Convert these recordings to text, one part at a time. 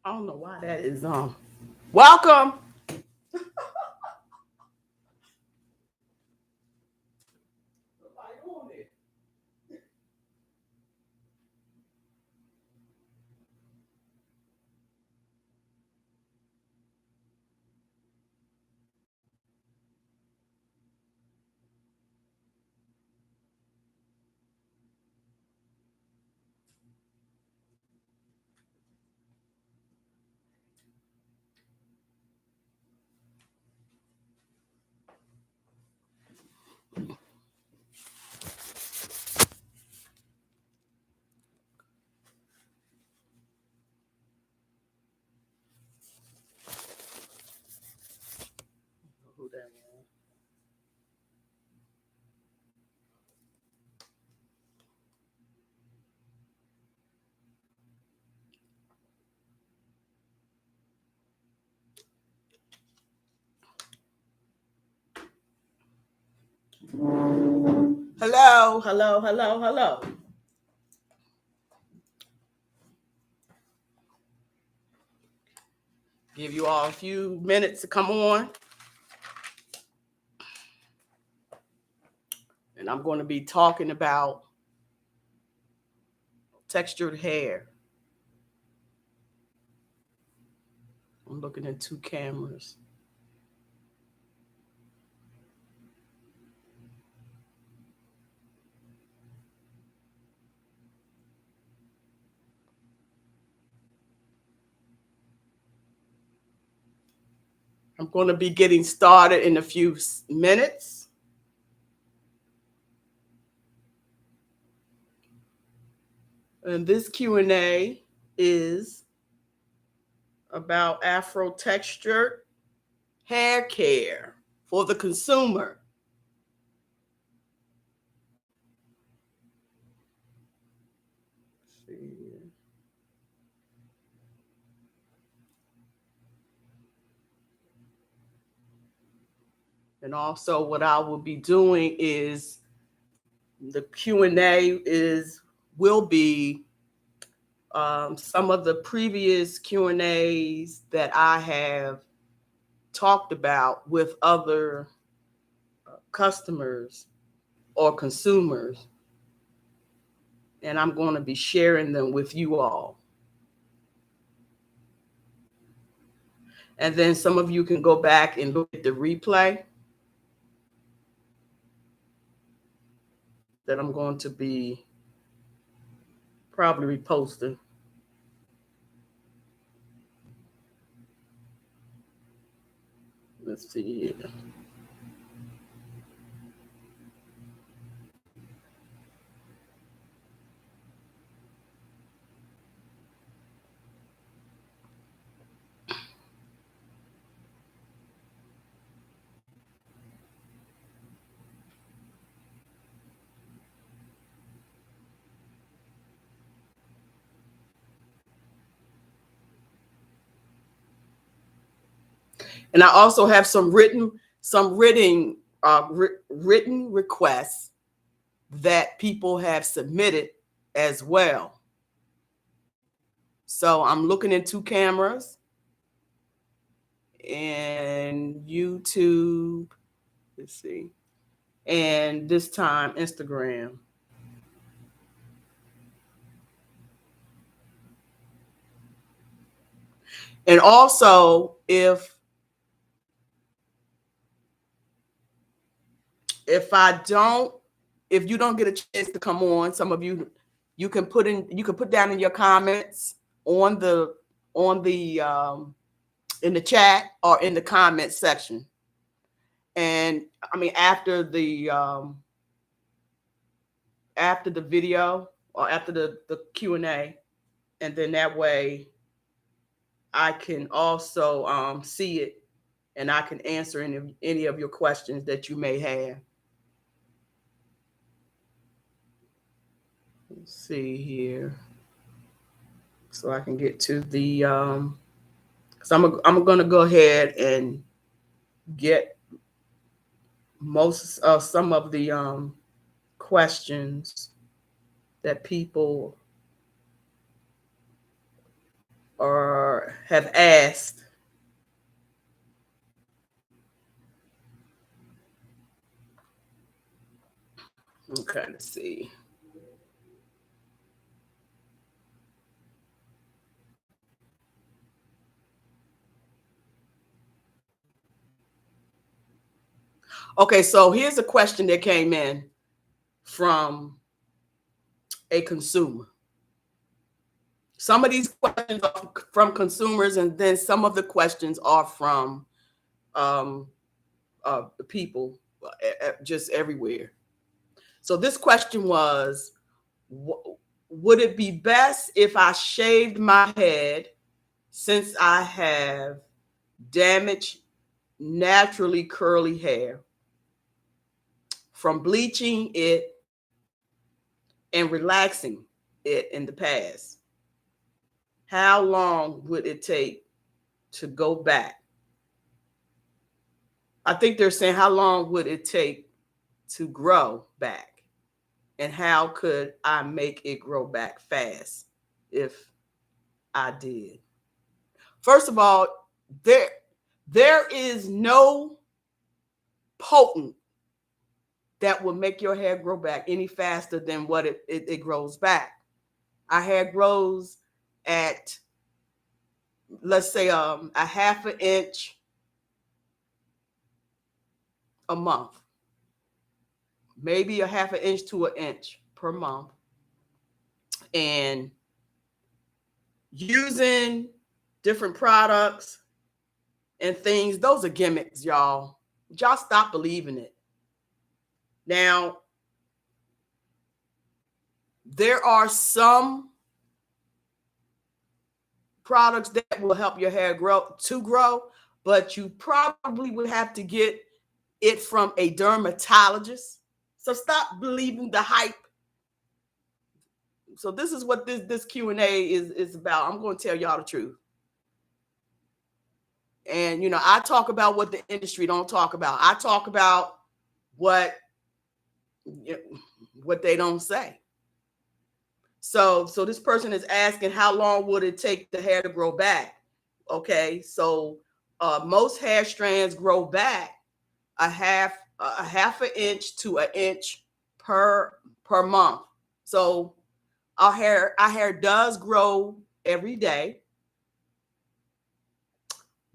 I don't know why that is welcome. Who that was? Hello, hello, hello, hello. Give you all a few minutes to come on. And I'm going to be talking about textured hair. I'm looking at two cameras. I'm going to be getting started in a few minutes. And this Q&A is about Afro Textured Haircare for the consumer. Let's see. And also what I will be doing is the Q&A will be some of the previous Q&As that I have talked about with other customers or consumers. And I'm going to be sharing them with you all. And then some of you can go back and look at the replay that I'm going to be probably reposting. Let's see here. And I also have some written requests that people have submitted as well. So I'm looking into cameras and YouTube. Let's see. And this time Instagram. And also if you don't get a chance to come on, some of you can put down in your comments on the in the chat or in the comment section. And I mean after the video or after the Q&A, and then that way I can also see it and I can answer any of your questions that you may have. Let's see here. So I can get to the so I'm going to go ahead and get some of the questions that people or have asked. Okay, let's see. Okay, so here's a question that came in from a consumer. Some of these questions are from consumers, and then some of the questions are from um, people just everywhere. So this question was, would it be best if I shaved my head since I have damaged naturally curly hair from bleaching it and relaxing it in the past? How long would it take to go back? I think they're saying, how long would it take to grow back? And how could I make it grow back fast if I did? First of all, there there is no potent that will make your hair grow back any faster than what it grows back. Our hair grows at, let's say, a half an inch a month, maybe a half an inch to an inch per month. And using different products and things, those are gimmicks, y'all. Y'all stop believing it. Now, there are some products that will help your hair grow, but you probably would have to get it from a dermatologist. So stop believing the hype. So this is what this Q&A is about. I'm going to tell y'all the truth. And I talk about what the industry don't talk about. I talk about what they don't say. So this person is asking, how long would it take the hair to grow back? Okay, so most hair strands grow back a half an inch to an inch per month. So our hair does grow every day,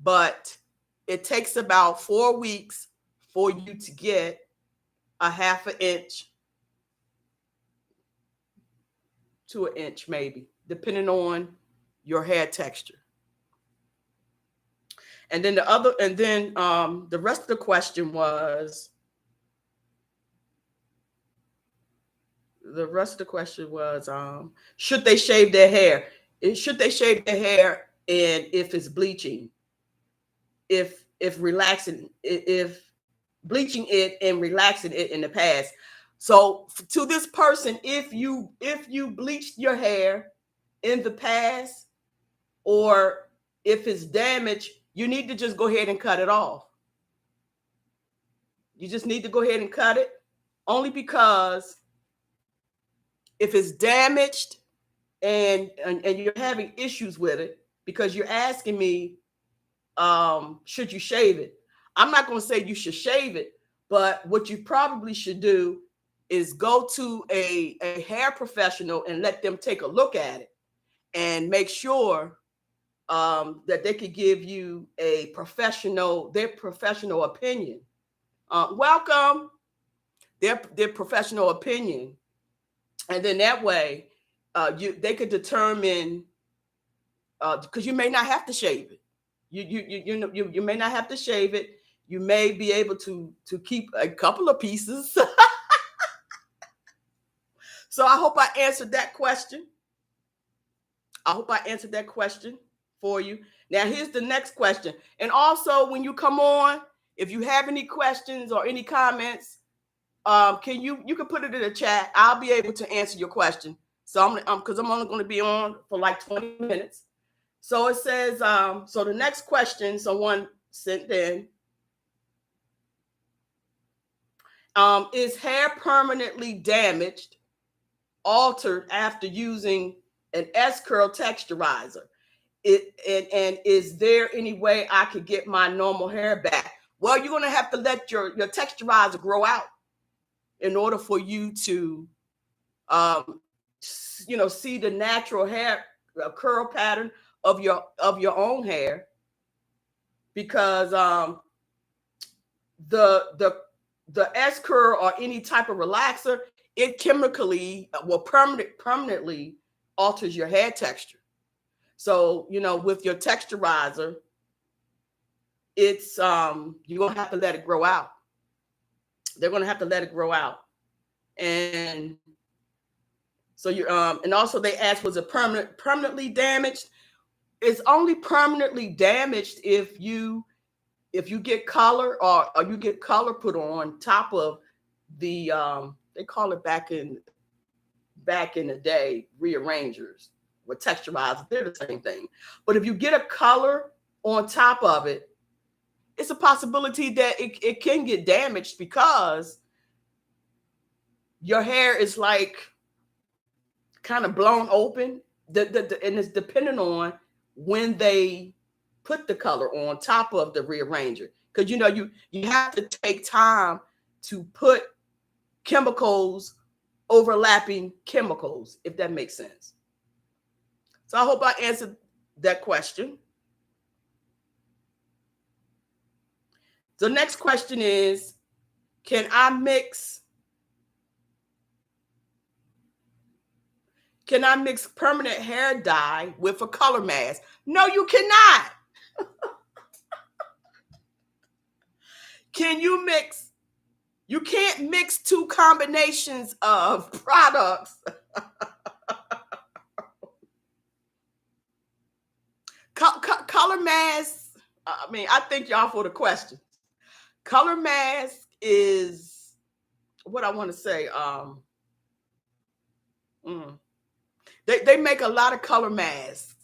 but it takes about 4 weeks for you to get a half an inch to an inch, maybe, depending on your hair texture. And then the rest of the question was, should they shave their hair? Should they shave their hair, and if it's bleaching, if bleaching it and relaxing it in the past? So to this person, if you bleached your hair in the past, or if it's damaged, you need to just go ahead and cut it off. You just need to go ahead and cut it, only because if it's damaged and you're having issues with it, because you're asking me, should you shave it? I'm not going to say you should shave it, but what you probably should do is go to a hair professional and let them take a look at it and make sure that they could give you their professional opinion. Welcome, their professional opinion, and then that way, they could determine, because you may not have to shave it. You may not have to shave it. You may be able to keep a couple of pieces. So I hope I answered that question. For you. Now here's the next question. And also, when you come on, if you have any questions or any comments, can you can put it in the chat. I'll be able to answer your question. So because I'm only going to be on for like 20 minutes. So it says, so the next question someone sent in, is hair permanently damaged, altered after using an S-curl texturizer? And is there any way I could get my normal hair back? Well, you're going to have to let your texturizer grow out in order for you to, see the natural hair curl pattern of your own hair, because the S curl or any type of relaxer, it chemically will permanently alters your hair texture. So, with your texturizer, it's you're gonna have to let it grow out. They're gonna have to let it grow out. And so you and also they asked, was it permanently damaged? It's only permanently damaged if you get color, or you get color put on top of the they call it back in the day rearrangers with texturizers. They're the same thing. But if you get a color on top of it, it's a possibility that it can get damaged, because your hair is like kind of blown open. And it's depending on when they put the color on top of the rearranger, because you have to take time to put chemicals overlapping chemicals, if that makes sense. So I hope I answered that question. The next question is, can I mix permanent hair dye with a color mask? No, you cannot. Can you mix? You can't mix two combinations of products. Color mask, I thank y'all for the question. Color mask is what I want to say. They make a lot of color masks.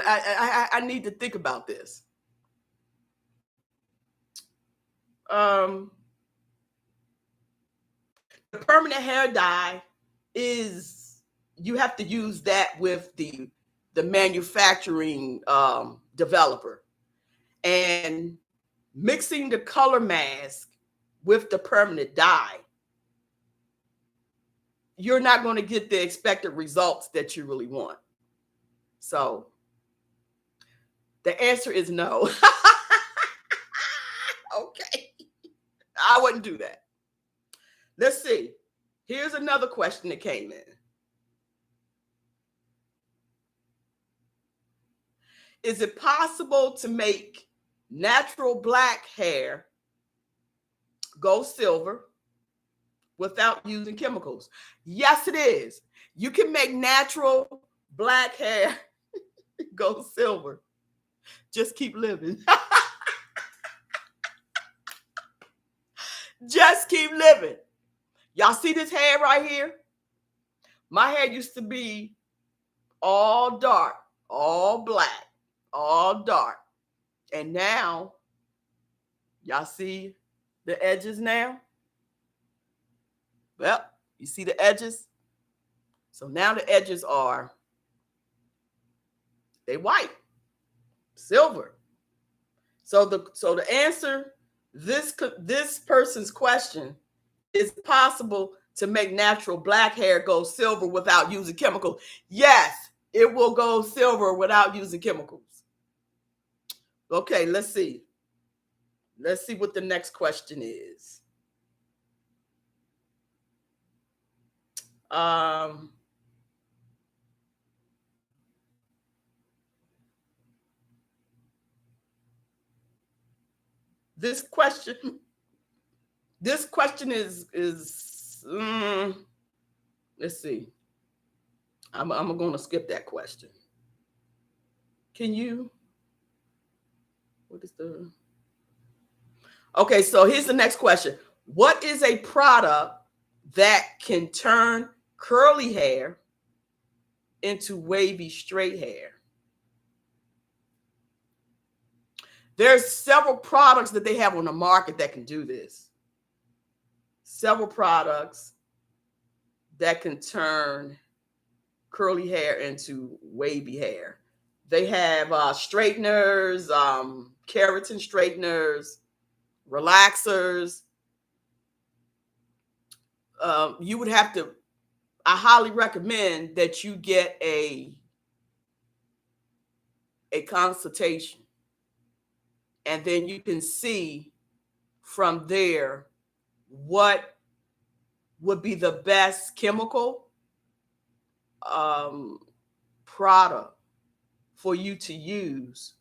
I need to think about this. The permanent hair dye is, you have to use that with the manufacturing developer, and mixing the color mask with the permanent dye, you're not going to get the expected results that you really want. So the answer is no. Okay. I wouldn't do that. Let's see. Here's another question that came in. Is it possible to make natural black hair go silver without using chemicals? Yes, it is. You can make natural black hair go silver. Just keep living. Just keep living. Y'all see this hair right here? My hair used to be all dark, all black, all dark. And now, y'all see the edges now? Well, you see the edges? So now the edges are, they white, silver. So the answer, this person's question, is it possible to make natural black hair go silver without using chemicals? Yes, it will go silver without using chemicals. Okay, let's see. Let's see what the next question is. This question is let's see. I'm going to skip that question. Can you? What is the? Okay, so here's the next question. What is a product that can turn curly hair into wavy straight hair? There's several products that they have on the market that can do this. Several products that can turn curly hair into wavy hair. They have straighteners, keratin straighteners, relaxers. You would have to, I highly recommend that you get a consultation, and then you can see from there what would be the best chemical um, product for you to use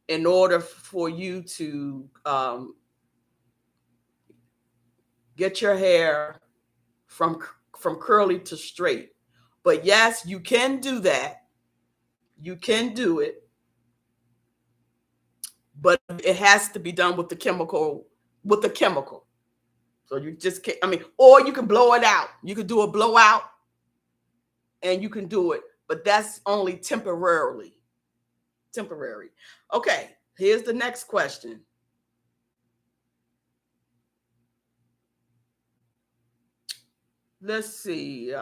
in order for you to get your hair from from curly to straight. But yes, you can do that. You can do it, but it has to be done with the chemical. With the chemical, so you just can't. I mean, or you can blow it out. You can do a blowout, and you can do it, but that's only temporarily. Temporary. Okay. Here's the next question. Let's see.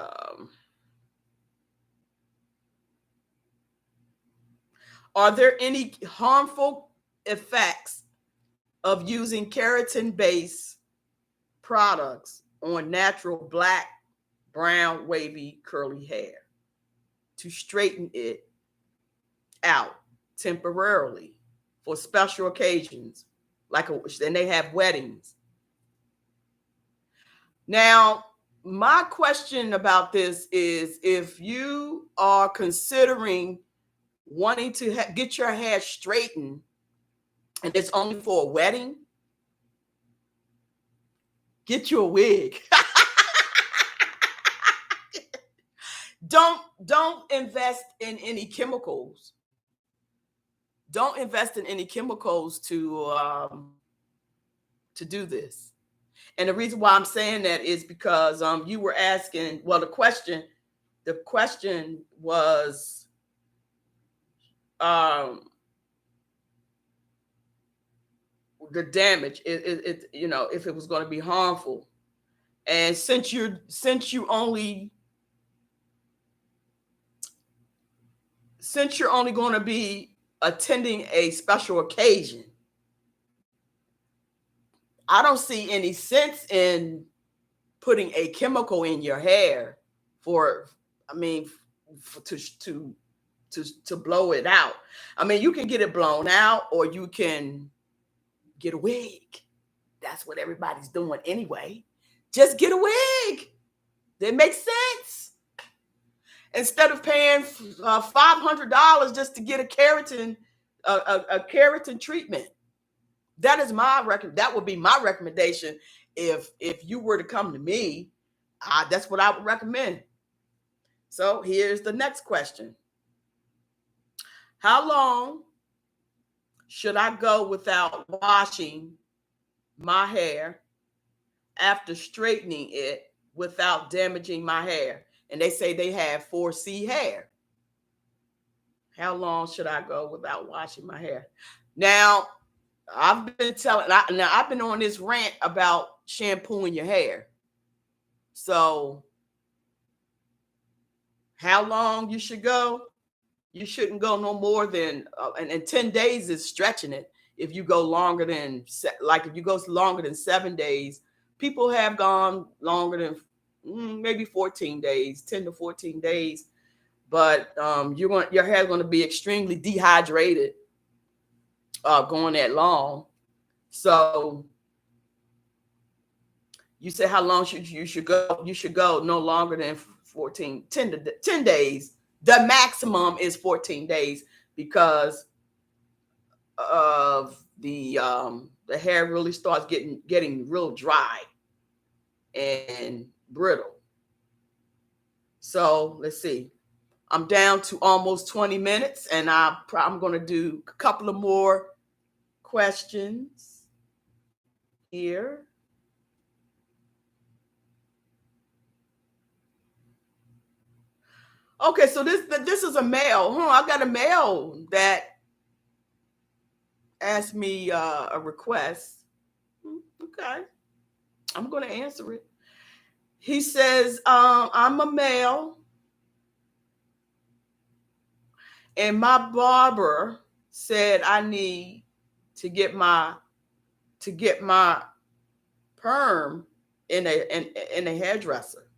Are there any harmful effects of using keratin-based products on natural black, brown, wavy, curly hair to straighten it out temporarily for special occasions, and they have weddings? Now, my question about this is, if you are considering wanting to get your hair straightened and it's only for a wedding, get you a wig. Don't invest in any chemicals. Don't invest in any chemicals to do this. And the reason why I'm saying that is because you were asking, well, the question was the damage, if it was going to be harmful. And since you only going to be attending a special occasion, I don't see any sense in putting a chemical in your hair to blow it out. I mean, you can get it blown out, or you can get a wig. That's what everybody's doing anyway. Just get a wig. That makes sense. Instead of paying $500 just to get a keratin treatment. That is that would be my recommendation. If you were to come to me, that's what I would recommend. So here's the next question. How long should I go without washing my hair after straightening it without damaging my hair? And they say they have 4C hair. How long should I go without washing my hair? Now, I've been on this rant about shampooing your hair. So how long you should go? You shouldn't go no more than, and 10 days is stretching it. If you go longer than, if you go longer than 7 days, people have gone longer than maybe 14 days, 10 to 14 days. But your hair is going to be extremely dehydrated going that long. So you say how long you should go? You should go no longer than 10 days. The maximum is 14 days because of the hair really starts getting real dry and brittle. So let's see. I'm down to almost 20 minutes, and I'm going to do a couple of more questions here. Okay, so this is a male. I got a male that asked me a request. Okay, I'm going to answer it. He says, I'm a male And my barber said I need to get my perm in a hairdresser.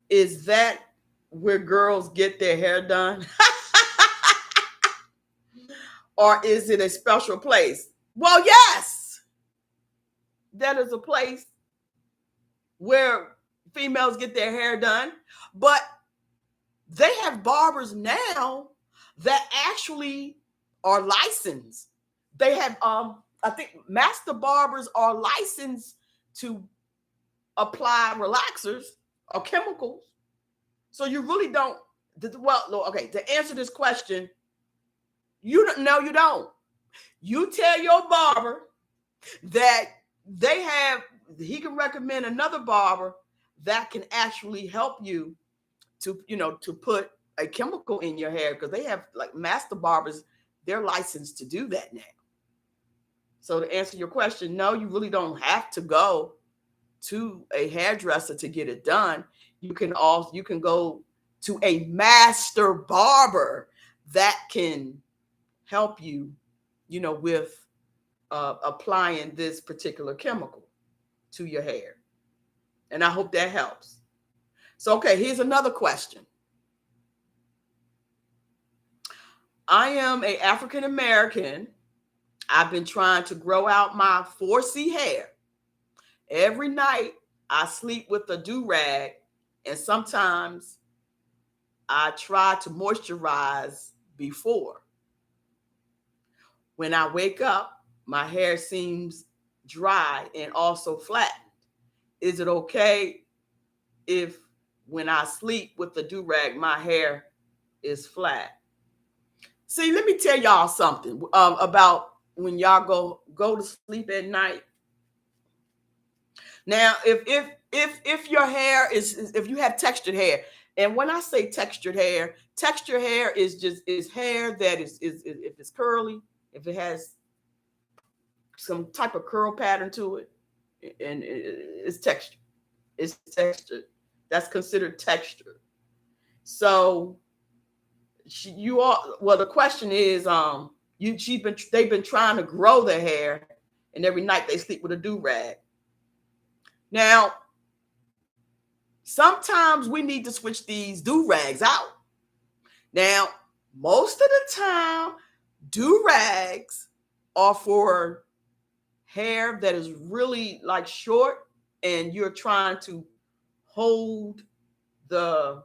Is that where girls get their hair done? Or is it a special place? Well, yes, that is a place where females get their hair done, but they have barbers now that actually are licensed. They have I think master barbers are licensed to apply relaxers or chemicals. So you really don't, well, okay, to answer this question, you don't, no, you don't. You tell your barber that he can recommend another barber that can actually help you to put a chemical in your hair, because they have like master barbers, they're licensed to do that now. So to answer your question, no, you really don't have to go to a hairdresser to get it done. You can go to a master barber that can help you, with applying this particular chemical to your hair. And I hope that helps. So, okay, here's another question. I am an African American. I've been trying to grow out my 4C hair. Every night I sleep with a do-rag, and sometimes I try to moisturize before. When I wake up, my hair seems dry and also flattened. Is it okay if when I sleep with the do-rag, my hair is flat? See, let me tell y'all something about when y'all go to sleep at night. Now, if your hair if you have textured hair, and when I say textured hair is hair that is if it's curly, if it has some type of curl pattern to it, and it's textured. It's textured. That's considered texture. So the question is, they've been trying to grow their hair, and every night they sleep with a do-rag. Now, sometimes we need to switch these do-rags out. Now, most of the time, do-rags are for hair that is really like short, and you're trying to hold the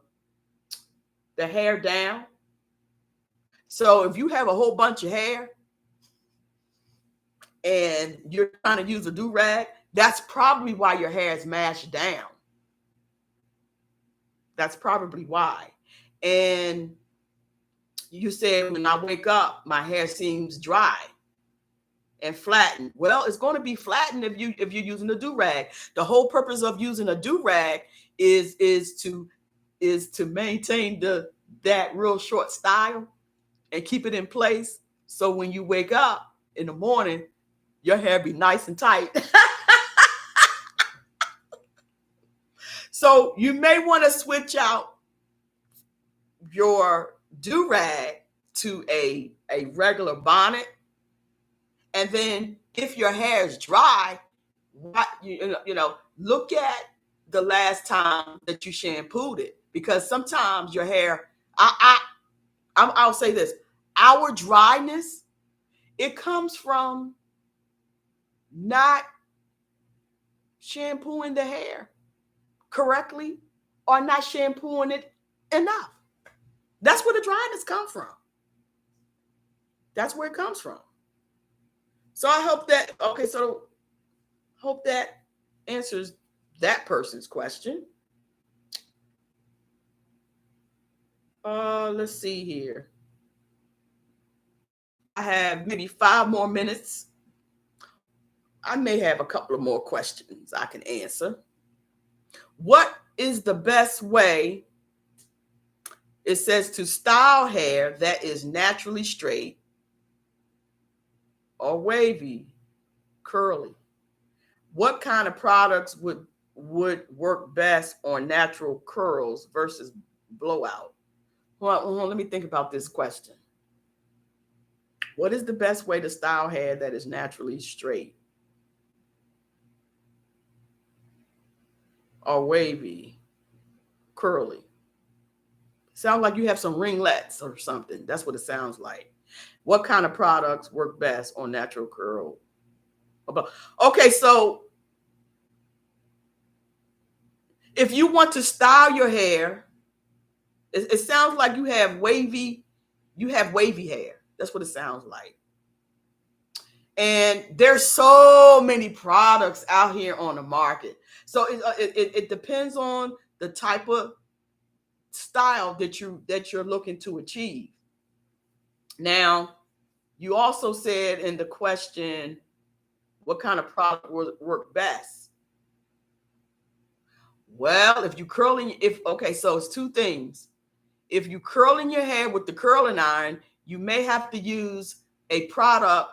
hair down. So if you have a whole bunch of hair and you're trying to use a do-rag, that's probably why your hair is mashed down. That's probably why. And you said, when I wake up, my hair seems dry and flattened. Well, it's going to be flattened if you're using a do-rag. The whole purpose of using a do-rag is to maintain that real short style and keep it in place. So when you wake up in the morning, your hair be nice and tight. So you may want to switch out your do-rag to a regular bonnet. And then if your hair is dry, look at the last time that you shampooed it, because sometimes your hair, I'll say this, our dryness, it comes from not shampooing the hair correctly or not shampooing it enough. That's where the dryness comes from. That's where it comes from. So I hope that, hope that answers that person's question. Let's see here. I have maybe 5 more minutes. I may have a couple of more questions I can answer. What is the best way? It says to style hair that is naturally straight or wavy, curly. What kind of products would work best on natural curls versus blowout? Well, let me think about this question. What is the best way to style hair that is naturally straight or wavy, curly? Sounds like you have some ringlets or something. That's what it sounds like. What kind of products work best on natural curl? Okay, so if you want to style your hair, it sounds like you have wavy hair. That's what it sounds like. And there's so many products out here on the market. So it depends on the type of style that you're looking to achieve. Now, you also said in the question, what kind of product would work best? Well, if you curling, so it's two things. If you curling your hair with the curling iron, you may have to use a product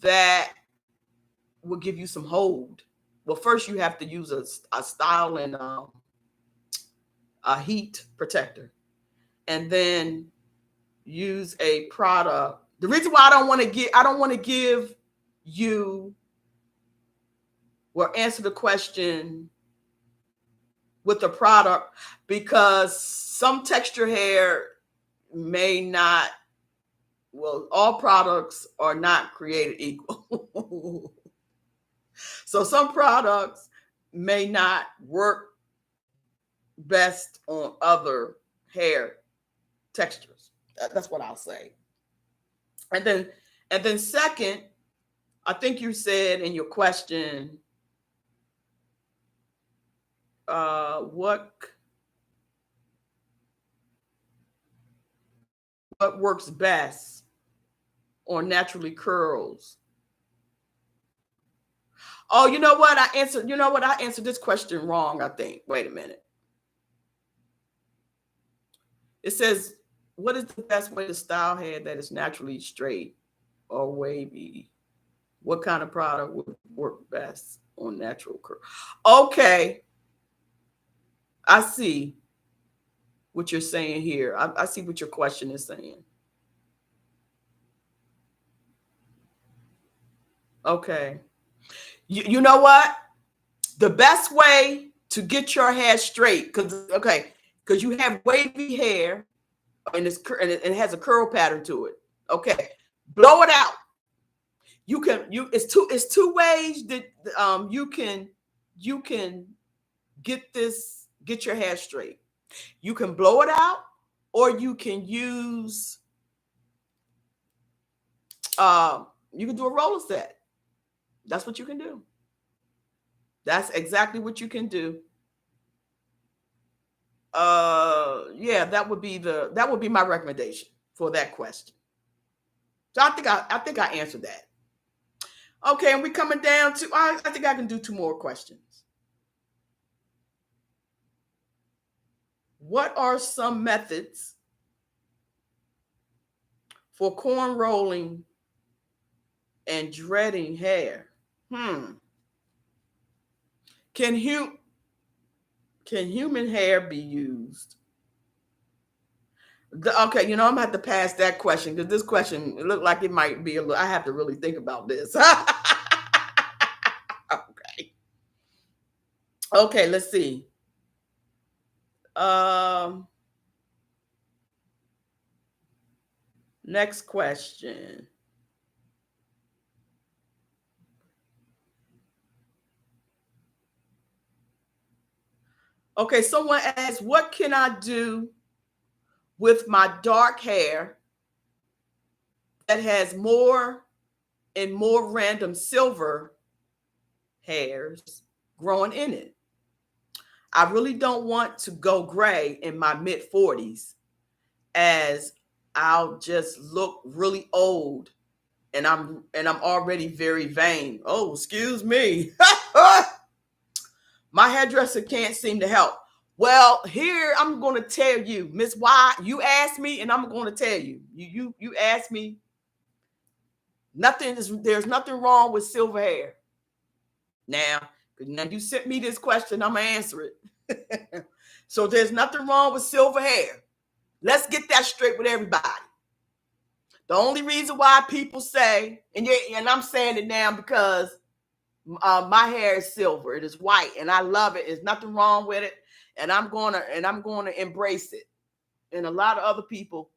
that will give you some hold. Well, first you have to use a styling a heat protector, and then use a product. The reason why I don't want to give you or answer the question with a product, because some texture hair may not, well, all products are not created equal. So some products may not work best on other hair textures. That's what I'll say. And then second, I think you said in your question, what works best on naturally curls? Oh, you know what? I answered this question wrong, I think. Wait a minute. It says, what is the best way to style hair that is naturally straight or wavy? What kind of product would work best on natural curl? Okay. I see what you're saying here. I see what your question is saying. Okay. You know what? The best way to get your hair straight, because you have wavy hair and it has a curl pattern to it. Okay. Blow it out. It's two ways that you can get your hair straight. You can blow it out, or you can use you can do a roller set. That's what you can do. That's exactly what you can do. Yeah, that would be my recommendation for that question. So I think I answered that. Okay, and we're coming down to, I think I can do two more questions. What are some methods for corn rolling and dreading hair? Can human hair be used? Okay, I'm gonna have to pass that question, because this question, it looked like it might be I have to really think about this. Okay, let's see. Next question. Okay, someone asked, what can I do with my dark hair that has more and more random silver hairs growing in it? I really don't want to go gray in my mid-40s, as I'll just look really old, and I'm already very vain. Oh, excuse me. My hairdresser can't seem to help. Well, here I'm going to tell you, Miss Y, you asked me, and I'm going to tell you. You asked me. There's nothing wrong with silver hair. Now you sent me this question, I'm gonna answer it. So there's nothing wrong with silver hair. Let's get that straight with everybody. The only reason why people say, and I'm saying it now because my hair is silver. It is white, and I love it. There's nothing wrong with it, and I'm gonna embrace it. And a lot of other people,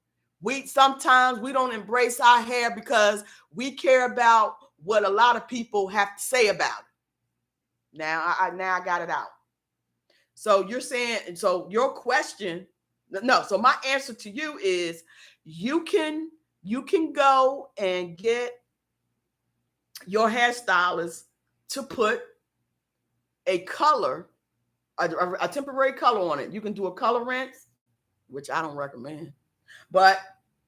sometimes we don't embrace our hair because we care about what a lot of people have to say about it. Now I got it out. So you're saying, and so your question, no. So my answer to you is, you can go and get your hairstylist to put a color, a temporary color on it. You can do a color rinse, which I don't recommend, but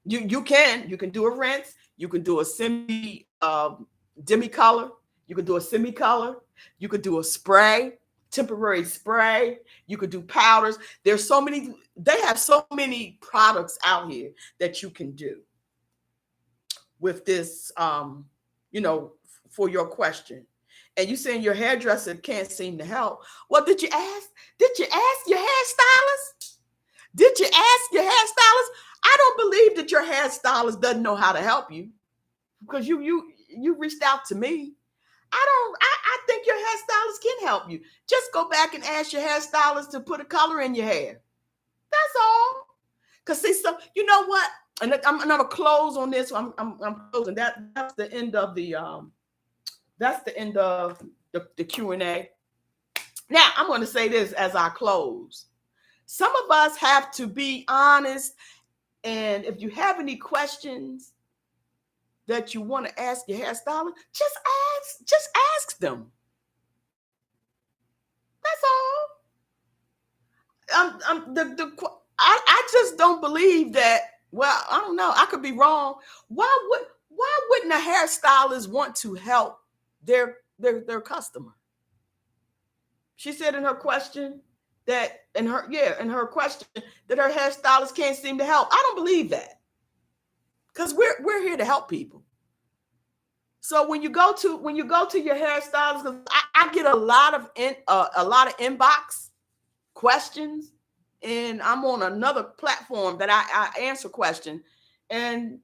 you can do a rinse. You can do a demi color. You can do a semi color. You could do a spray, temporary spray. You could do powders. There's so many. They have so many products out here that you can do with this. For your question. And you saying your hairdresser can't seem to help. Well, did you ask your hairstylist? Did you ask your hairstylist? I don't believe that your hairstylist doesn't know how to help you, because you reached out to me. I think your hairstylist can help you. Just go back and ask your hairstylist to put a color in your hair. That's all. Because see, so you know what? And I'm gonna close on this. I'm closing. That's the end of the the Q&A. Now, I'm going to say this as I close. Some of us have to be honest, and if you have any questions that you want to ask your hairstylist, just ask them. That's all. I just don't believe that. Well, I don't know. I could be wrong. Why wouldn't a hairstylist want to help their customer? She said in her question that her hairstylist can't seem to help. I don't believe that, because we're here to help people. So when you go to your hairstylist, because I get a lot of inbox questions, and I'm on another platform that I answer questions, and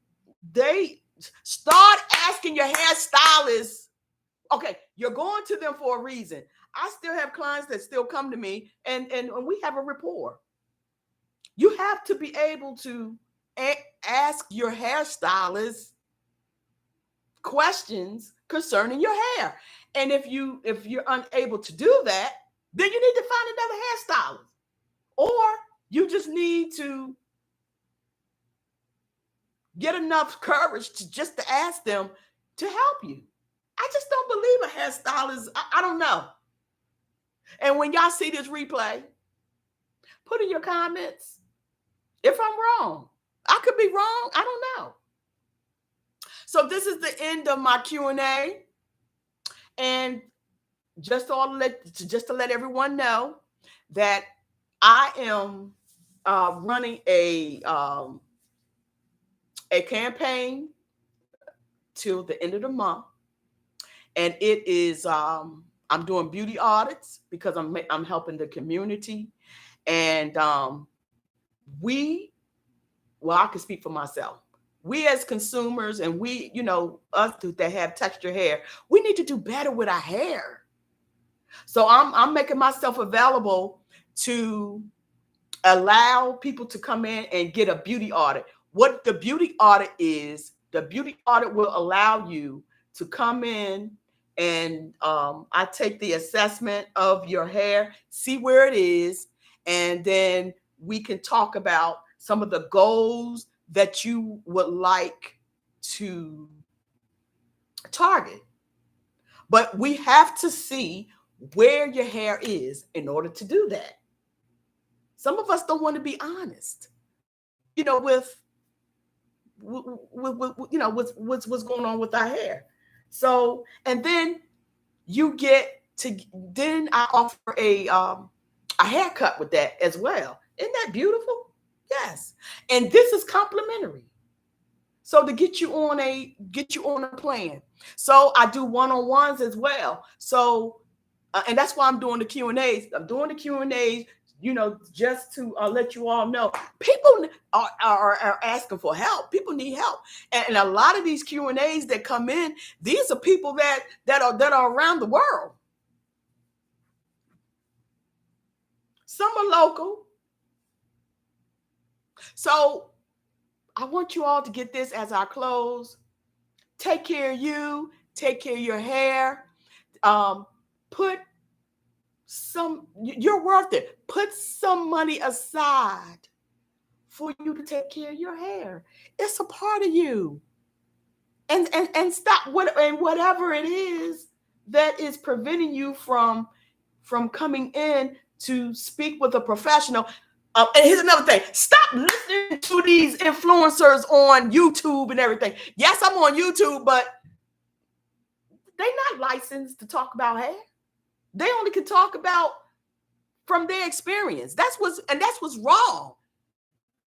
they start asking your hairstylist. Okay, you're going to them for a reason. I still have clients that still come to me, and we have a rapport. You have to be able to ask your hairstylist questions concerning your hair. And if you're unable to do that, then you need to find another hairstylist, or you just need to get enough courage to ask them to help you. I just don't believe a hairstylist. I don't know. And when y'all see this replay, put in your comments if I'm wrong. I could be wrong. I don't know. So this is the end of my Q&A. And just to let everyone know that I am running a campaign till the end of the month. And it is, I'm doing beauty audits because I'm helping the community. And I can speak for myself. We as consumers, and we, us that have textured hair, we need to do better with our hair. So I'm making myself available to allow people to come in and get a beauty audit. What the beauty audit is, the beauty audit will allow you to come in, and I take the assessment of your hair, see where it is, and then we can talk about some of the goals that you would like to target. But we have to see where your hair is in order to do that. Some of us don't want to be honest, with what's going on with our hair. So, and then then I offer a haircut with that as well. Isn't that beautiful? Yes. And this is complimentary. So to get you on a plan. So I do one-on-ones as well. So And that's why I'm doing the Q&As. I'm doing the Q&As, just to let you all know. People are asking for help. People need help. And a lot of these Q&As that come in, these are people that are around the world. Some are local. So I want you all to get this as I close. Take care of you. Take care of your hair. You're worth it. Put some money aside for you to take care of your hair. It's a part of you. And stop whatever it is that is preventing you from coming in to speak with a professional. And here's another thing. Stop listening to these influencers on YouTube and everything. Yes, I'm on YouTube, but they're not licensed to talk about hair. They only can talk about from their experience. That's what's wrong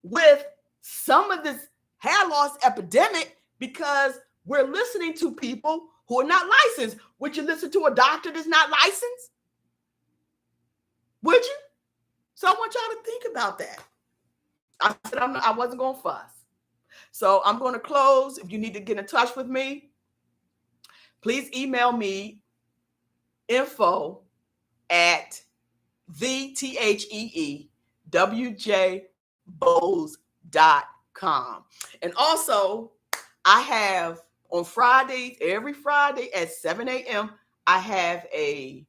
with some of this hair loss epidemic, because we're listening to people who are not licensed. Would you listen to a doctor that's not licensed? Would you? So I want y'all to think about that. I said I wasn't going to fuss. So I'm going to close. If you need to get in touch with me, please email me info@thewjbowles.com. And also, I have on Fridays, every Friday at 7 a.m., I have a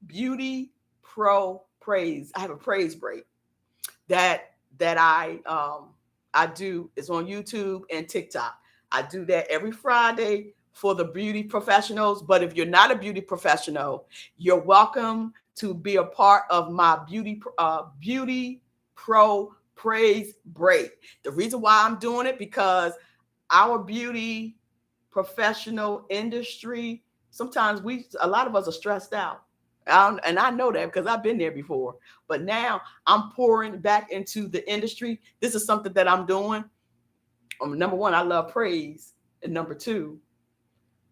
Beauty Pro praise. I have a praise break that I do. Is on YouTube and TikTok. I do that every Friday for the beauty professionals. But if you're not a beauty professional, you're welcome to be a part of my Beauty Pro praise break. The reason why I'm doing it, because our beauty professional industry, sometimes a lot of us are stressed out. And I know that because I've been there before. But now I'm pouring back into the industry. This is something that I'm doing. Number one, I love praise. And number two,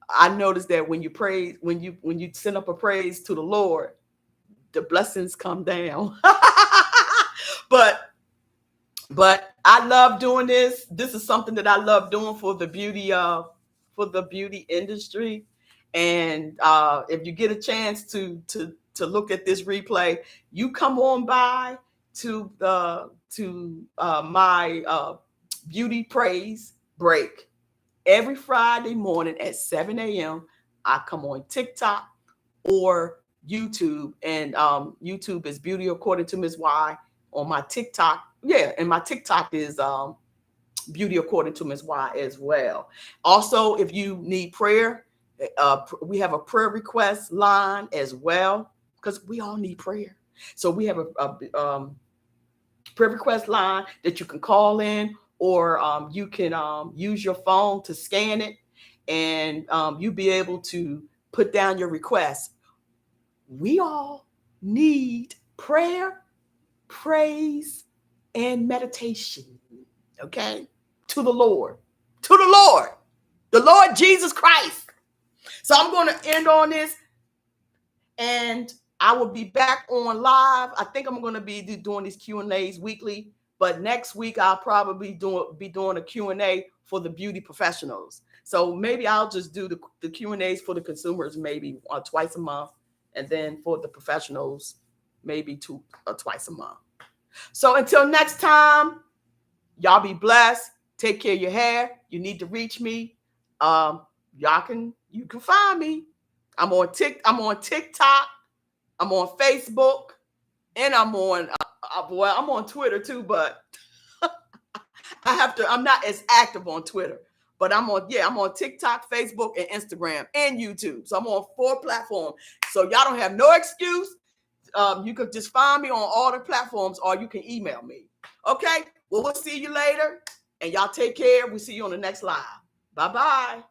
I noticed that when you praise, when you send up a praise to the Lord, the blessings come down. But I love doing this. This is something that I love doing for the beauty industry. And if you get a chance to look at this replay, you come on by to my beauty praise break every Friday morning at 7 a.m. I come on TikTok or YouTube, and YouTube is Beauty According to Ms. Y. On my TikTok, and my TikTok is Beauty According to Ms. Y as well. Also, if you need prayer, we have a prayer request line as well, because we all need prayer. So we have a prayer request line that you can call in, or you can use your phone to scan it, and you'll be able to put down your request. We all need prayer, praise, and meditation. Okay? To the Lord, the Lord Jesus Christ. So I'm going to end on this, and I will be back on live. I think I'm going to be doing these Q&As weekly, but next week I'll probably be doing a Q&A for the beauty professionals. So maybe I'll just do the Q&As for the consumers maybe twice a month, and then for the professionals maybe twice a month. So until next time, y'all be blessed. Take care of your hair. You need to reach me. You can find me. I'm on TikTok. I'm on Facebook, and I'm on I'm on Twitter too, but I'm not as active on Twitter. But I'm on TikTok, Facebook, and Instagram, and YouTube. So I'm on 4 platforms. So y'all don't have no excuse. You could just find me on all the platforms, or you can email me. Okay? Well, we'll see you later. And y'all take care. We'll see you on the next live. Bye-bye.